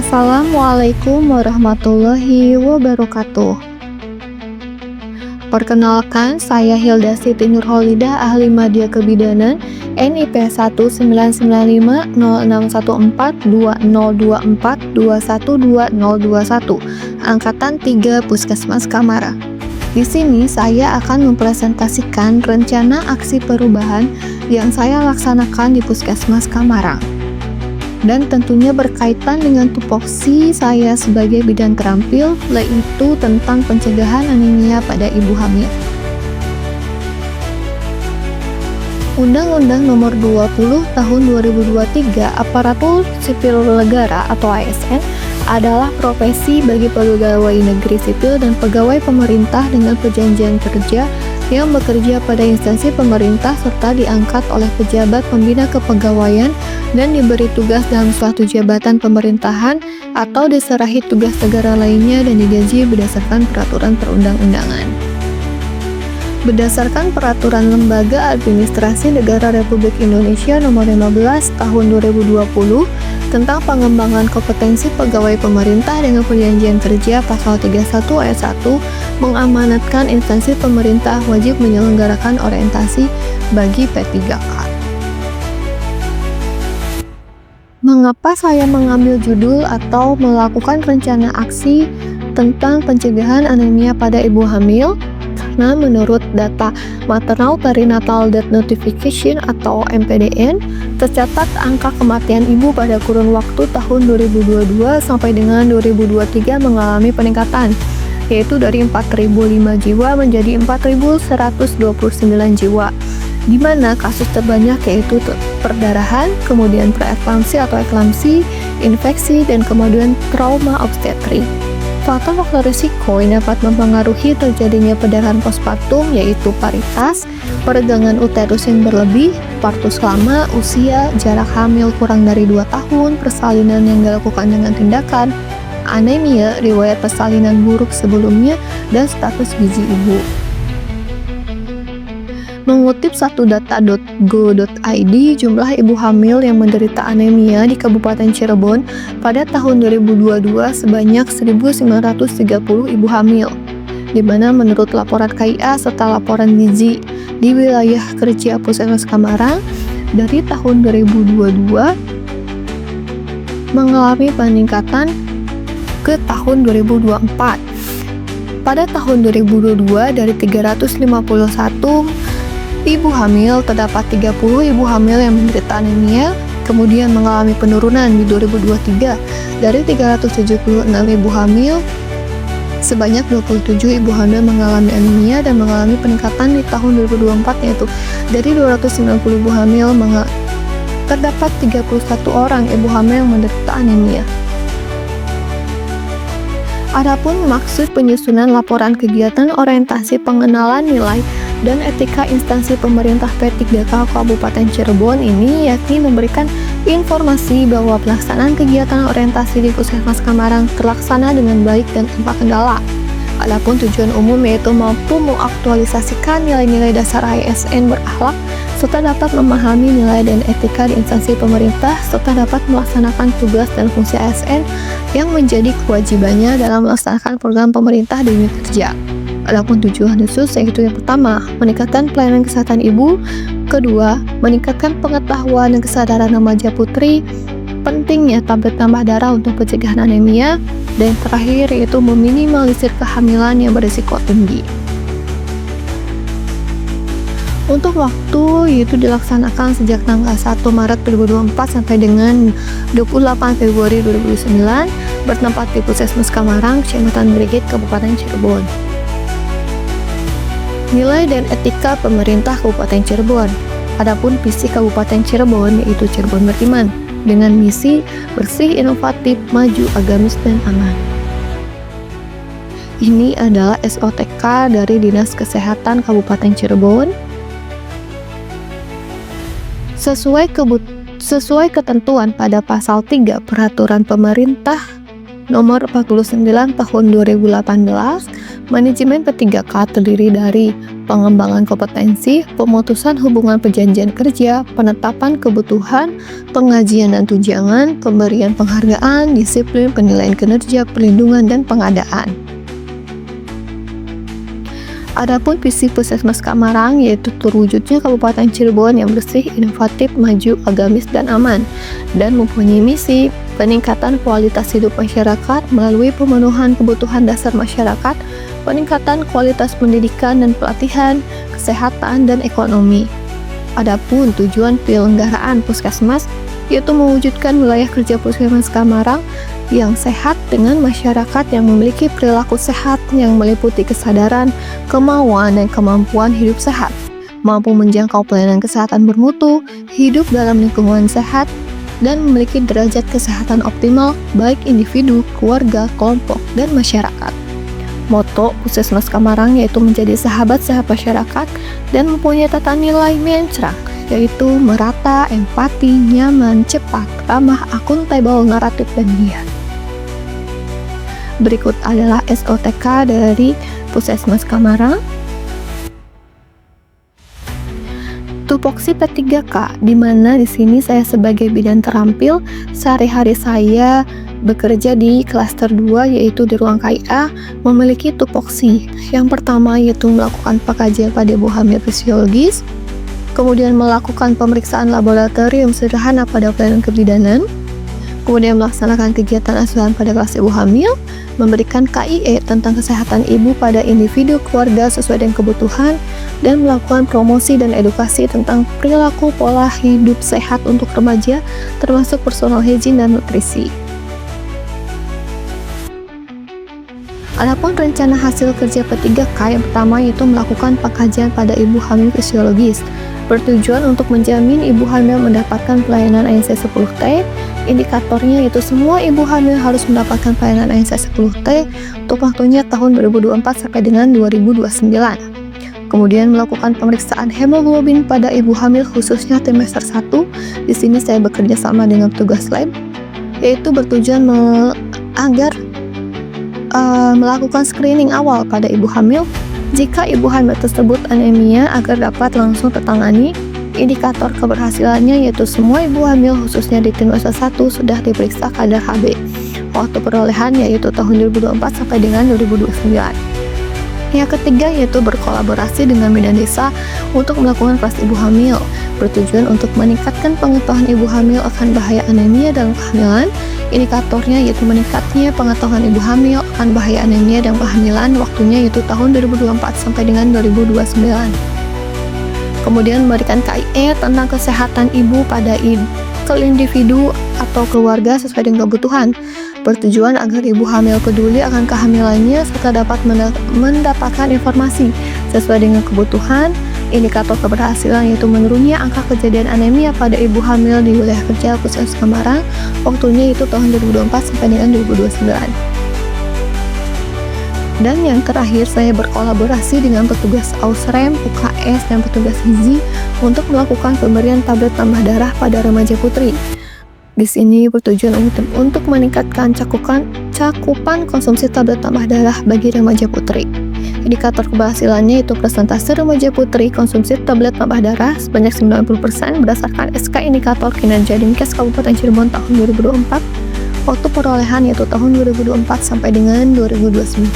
Assalamualaikum warahmatullahi wabarakatuh. Perkenalkan, saya Hilda Siti Nurholidah, ahli media kebidanan, NIP 19956142024212021, Angkatan 3 Puskesmas Kamara. Di sini saya akan mempresentasikan rencana aksi perubahan yang saya laksanakan di Puskesmas Kamarang. Dan tentunya berkaitan dengan tupoksi saya sebagai bidan terampil, yaitu tentang pencegahan anemia pada ibu hamil. Undang-Undang Nomor 20 Tahun 2023 Aparatur Sipil Negara atau ASN adalah profesi bagi pegawai negeri sipil dan pegawai pemerintah dengan perjanjian kerja yang bekerja pada instansi pemerintah serta diangkat oleh pejabat pembina kepegawaian dan diberi tugas dalam suatu jabatan pemerintahan atau diserahi tugas negara lainnya dan digaji berdasarkan peraturan perundang-undangan. Berdasarkan Peraturan Lembaga Administrasi Negara Republik Indonesia Nomor 15 Tahun 2020 tentang pengembangan kompetensi pegawai pemerintah dengan perjanjian kerja pasal 31 ayat 1 mengamanatkan instansi pemerintah wajib menyelenggarakan orientasi bagi P3K. Mengapa saya mengambil judul atau melakukan rencana aksi tentang pencegahan anemia pada ibu hamil? Karena menurut data Maternal Perinatal Death Notification atau MPDN, tercatat angka kematian ibu pada kurun waktu tahun 2022 sampai dengan 2023 mengalami peningkatan, yaitu dari 4.005 jiwa menjadi 4.129 jiwa, di mana kasus terbanyak yaitu perdarahan, kemudian preeklamsi atau eklamsi, infeksi, dan kemudian trauma obstetrik. Faktor-faktor risiko yang dapat mempengaruhi terjadinya perdarahan postpartum yaitu paritas, peregangan uterus yang berlebih, partus lama, usia, jarak hamil kurang dari 2 tahun, persalinan yang dilakukan dengan tindakan, anemia, riwayat persalinan buruk sebelumnya, dan status gizi ibu. Mengutip satudata.go.id, jumlah ibu hamil yang menderita anemia di Kabupaten Cirebon pada tahun 2022 sebanyak 1.930 ibu hamil, di mana menurut laporan KIA serta laporan gizi di wilayah kerja Puskesmas Kamarang dari tahun 2022 mengalami peningkatan ke tahun 2024. Pada tahun 2022 dari 351 ibu hamil, terdapat 30 ibu hamil yang menderita anemia, kemudian mengalami penurunan di 2023 dari 376 ibu hamil, sebanyak 27 ibu hamil mengalami anemia dan mengalami peningkatan di tahun 2024 yaitu dari 290 ibu hamil terdapat 31 orang ibu hamil yang menderita anemia. Adapun maksud penyusunan laporan kegiatan orientasi pengenalan nilai dan etika instansi pemerintah P3K Kabupaten Cirebon ini yakni memberikan informasi bahwa pelaksanaan kegiatan orientasi di Puskesmas Kamarang terlaksana dengan baik dan tanpa kendala. Adapun tujuan umum yaitu mampu mengaktualisasikan nilai-nilai dasar ASN berakhlak serta dapat memahami nilai dan etika di instansi pemerintah serta dapat melaksanakan tugas dan fungsi ASN yang menjadi kewajibannya dalam melaksanakan program pemerintah di dunia kerja. Adapun tujuan khusus yaitu yang pertama, meningkatkan pelayanan kesehatan ibu, kedua, meningkatkan pengetahuan dan kesadaran remaja putri, pentingnya tablet tambah darah untuk pencegahan anemia, dan terakhir yaitu meminimalisir kehamilan yang berisiko tinggi. Untuk waktu yaitu dilaksanakan sejak tanggal 1 Maret 2024 sampai dengan 28 Februari 2009 bertempat di Puskesmas Kamarang, Kecamatan Brigit, Kabupaten Cirebon. Nilai dan etika pemerintah Kabupaten Cirebon. Adapun visi Kabupaten Cirebon yaitu Cirebon Beriman dengan misi bersih, inovatif, maju, agamis, dan aman. Ini adalah SOTK dari Dinas Kesehatan Kabupaten Cirebon. Sesuai ketentuan pada pasal 3 Peraturan Pemerintah Nomor 49 Tahun 2018 Manajemen P3K terdiri dari pengembangan kompetensi, pemutusan hubungan perjanjian kerja, penetapan kebutuhan, pengajian dan tunjangan, pemberian penghargaan, disiplin, penilaian kinerja, perlindungan, dan pengadaan. Adapun visi Puskesmas Kamarang yaitu terwujudnya Kabupaten Cirebon yang bersih, inovatif, maju, agamis, dan aman, dan mempunyai misi peningkatan kualitas hidup masyarakat melalui pemenuhan kebutuhan dasar masyarakat, peningkatan kualitas pendidikan dan pelatihan, kesehatan, dan ekonomi. Adapun tujuan penyelenggaraan Puskesmas yaitu mewujudkan wilayah kerja Puskesmas Kamarang yang sehat dengan masyarakat yang memiliki perilaku sehat yang meliputi kesadaran, kemauan, dan kemampuan hidup sehat, mampu menjangkau pelayanan kesehatan bermutu, hidup dalam lingkungan sehat, dan memiliki derajat kesehatan optimal baik individu, keluarga, kelompok, dan masyarakat. Moto Puskesmas Kamarang yaitu menjadi sahabat sehat masyarakat dan mempunyai tata nilai mencrak, yaitu merata, empati, nyaman, cepat, ramah, akuntabel, naratif, dan giat. Berikut adalah SOTK dari Puskesmas Kamarang. Tupoksi P3K, di mana di sini saya sebagai bidan terampil, sehari-hari saya bekerja di klaster 2 yaitu di ruang KIA memiliki tupoksi. Yang pertama yaitu melakukan pengkajian pada ibu hamil fisiologis, kemudian melakukan pemeriksaan laboratorium sederhana pada pelayanan kebidanan, kemudian melaksanakan kegiatan asuhan pada kelas ibu hamil, memberikan KIE tentang kesehatan ibu pada individu keluarga sesuai dengan kebutuhan, dan melakukan promosi dan edukasi tentang perilaku pola hidup sehat untuk remaja, termasuk personal hygiene dan nutrisi. Adapun rencana hasil kerja P3K yang pertama yaitu melakukan pengkajian pada ibu hamil fisiologis, bertujuan untuk menjamin ibu hamil mendapatkan pelayanan ANC 10T. Indikatornya yaitu semua ibu hamil harus mendapatkan pelayanan ANC 10T untuk waktunya tahun 2024 sampai dengan 2029. Kemudian melakukan pemeriksaan hemoglobin pada ibu hamil khususnya trimester 1. Di sini saya bekerja sama dengan petugas lab, yaitu bertujuan agar melakukan screening awal pada ibu hamil. Jika ibu hamil tersebut anemia agar dapat langsung tertangani. Indikator keberhasilannya yaitu semua ibu hamil khususnya di trimester 1 sudah diperiksa kadar Hb. Waktu perolehan yaitu tahun 2024 sampai dengan 2029. Yang ketiga yaitu berkolaborasi dengan bidan desa untuk melakukan kelas ibu hamil, bertujuan untuk meningkatkan pengetahuan ibu hamil akan bahaya anemia dalam kehamilan. Indikatornya yaitu meningkatnya pengetahuan ibu hamil akan bahaya anemia dalam kehamilan, waktunya yaitu tahun 2024 sampai dengan 2029. Kemudian memberikan KIE tentang kesehatan ibu pada individu atau keluarga sesuai dengan kebutuhan, bertujuan agar ibu hamil peduli akan kehamilannya serta dapat mendapatkan informasi sesuai dengan kebutuhan. Indikator keberhasilan yaitu menurunnya angka kejadian anemia pada ibu hamil di wilayah kerja Puskesmas Kamarang, waktunya itu tahun 2024 sampai dengan 2029. Dan yang terakhir, saya berkolaborasi dengan petugas AUSREM, UKS, dan petugas gizi untuk melakukan pemberian tablet tambah darah pada remaja putri. Di sini bertujuan untuk meningkatkan cakupan konsumsi tablet tambah darah bagi remaja putri. Indikator keberhasilannya itu persentase remaja putri konsumsi tablet tambah darah sebanyak 90% berdasarkan SK Indikator Kinerja Dinkes Kabupaten Cirebon tahun 2024. Waktu perolehan yaitu tahun 2024 sampai dengan 2029.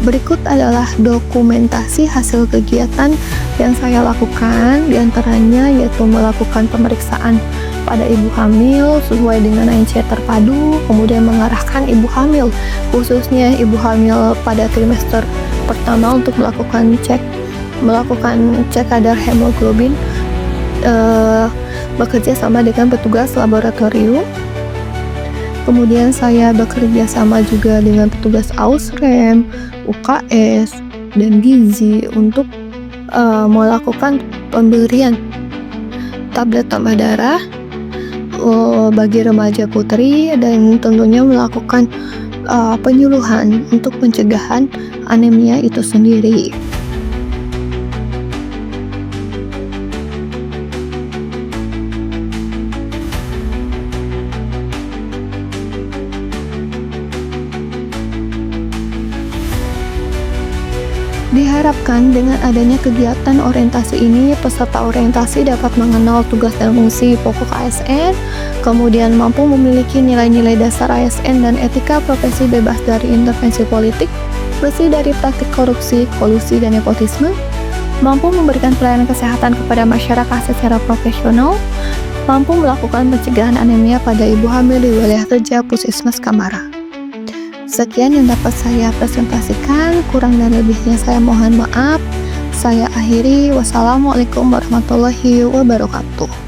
Berikut adalah dokumentasi hasil kegiatan yang saya lakukan, diantaranya yaitu melakukan pemeriksaan pada ibu hamil sesuai dengan ANC terpadu, kemudian mengarahkan ibu hamil, khususnya ibu hamil pada trimester pertama untuk melakukan cek kadar hemoglobin, bekerja sama dengan petugas laboratorium. Kemudian saya bekerja sama juga dengan petugas AUSREM, UKS, dan gizi untuk melakukan pemberian tablet tambah darah bagi remaja putri dan tentunya melakukan penyuluhan untuk pencegahan anemia itu sendiri. Diharapkan dengan adanya kegiatan orientasi ini, peserta orientasi dapat mengenal tugas dan fungsi pokok ASN, kemudian mampu memiliki nilai-nilai dasar ASN dan etika profesi bebas dari intervensi politik, bersih dari praktik korupsi, kolusi, dan nepotisme, mampu memberikan pelayanan kesehatan kepada masyarakat secara profesional, mampu melakukan pencegahan anemia pada ibu hamil di wilayah kerja Puskesmas Kamara. Sekian yang dapat saya presentasikan, kurang dan lebihnya saya mohon maaf. Saya akhiri, wassalamualaikum warahmatullahi wabarakatuh.